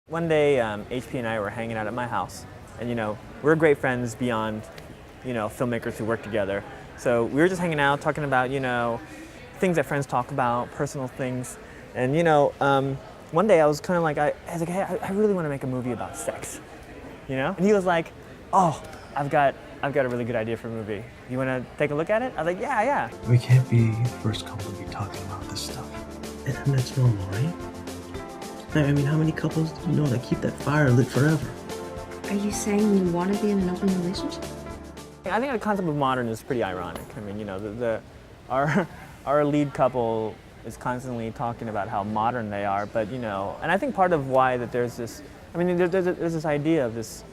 One day, HP and I were hanging out at my house, and we're great friends beyond, filmmakers who work together. So we were just hanging out, talking about, things that friends talk about, personal things, and one day I was kind of like, I was like, hey, I really want to make a movie about sex, And he was like, oh, I've got a really good idea for a movie. You want to take a look at it? I was like, yeah. We can't be the first couple to be talking about this stuff. And that's normal, right? I mean, how many couples do you know that keep that fire lit forever? Are you saying you want to be in an open relationship? I think the concept of modern is pretty ironic. I mean, our lead couple is constantly talking about how modern they are, but and I think part of why that there's this, I mean, there's this idea of this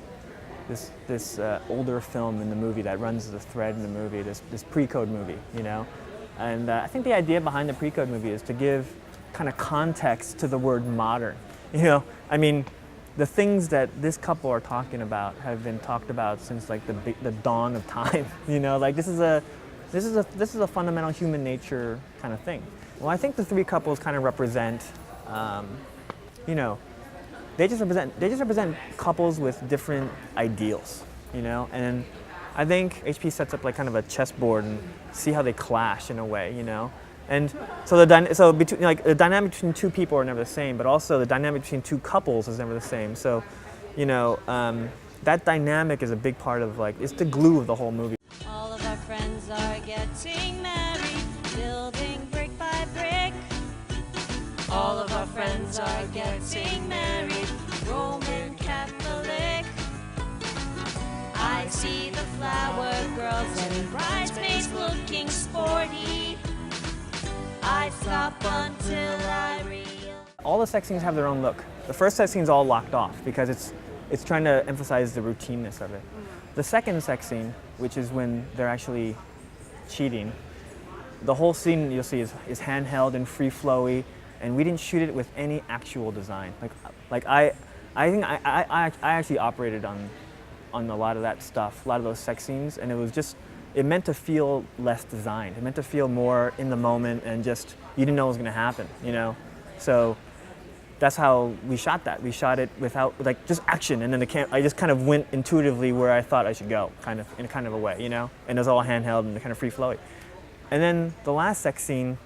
older film in the movie that runs as a thread in the movie, this pre-code movie, and I think the idea behind the pre-code movie is to give kind of context to the word modern. I mean, the things that this couple are talking about have been talked about since like the dawn of time. Like this is a fundamental human nature kind of thing. Well, I think the three couples kind of represent, they just represent couples with different ideals, and I think HP sets up like kind of a chessboard and see how they clash in a way, And so the dynamic between two people are never the same, but also the dynamic between two couples is never the same. So, that dynamic is a big part of it's the glue of the whole movie. All of our friends are getting married, building brick by brick. All of our friends are getting married, Roman Catholic. I see the flower girls and bridesmaids looking sporty. I stop until I realize. All the sex scenes have their own look. The first sex scene is all locked off because it's trying to emphasize the routineness of it. The second sex scene, which is when they're actually cheating, the whole scene you'll see is handheld and free flowy, and we didn't shoot it with any actual design. I think I actually operated on a lot of that stuff, a lot of those sex scenes, and it meant to feel less designed. It meant to feel more in the moment and just, you didn't know what was gonna happen, So that's how we shot that. We shot it without, just action, and then I just kind of went intuitively where I thought I should go, in kind of a way, And it was all handheld and kind of free flowy. And then the last sex scene,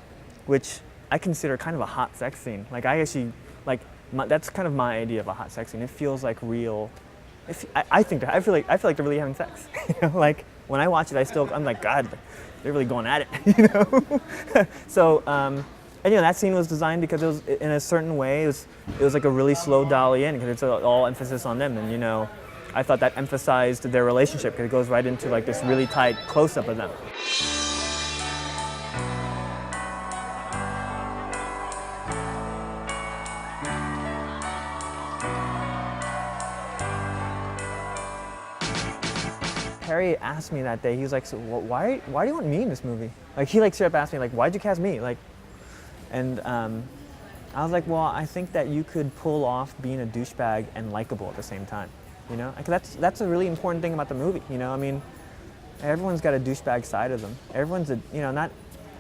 which I consider kind of a hot sex scene. That's kind of my idea of a hot sex scene. It feels like real. I feel like they're really having sex. When I watch it, I'm like, God, they're really going at it. So, that scene was designed because it was in a certain way. It was like a really slow dolly in because it's all emphasis on them, and I thought that emphasized their relationship because it goes right into this really tight close-up of them. Harry asked me that day, he was like, so why do you want me in this movie? He straight up asked me, why'd you cast me? And I was like, well, I think that you could pull off being a douchebag and likable at the same time, That's a really important thing about the movie, I mean, everyone's got a douchebag side of them.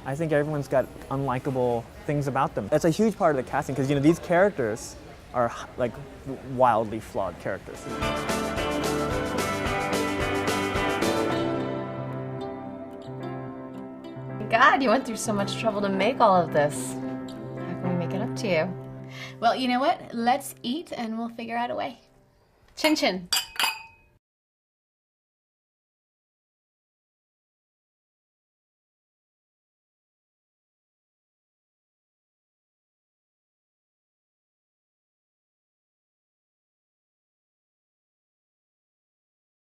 I think everyone's got unlikable things about them. That's a huge part of the casting because, these characters are wildly flawed characters. God, you went through so much trouble to make all of this. How can we make it up to you? Well, you know what? Let's eat and we'll figure out a way. Chin chin.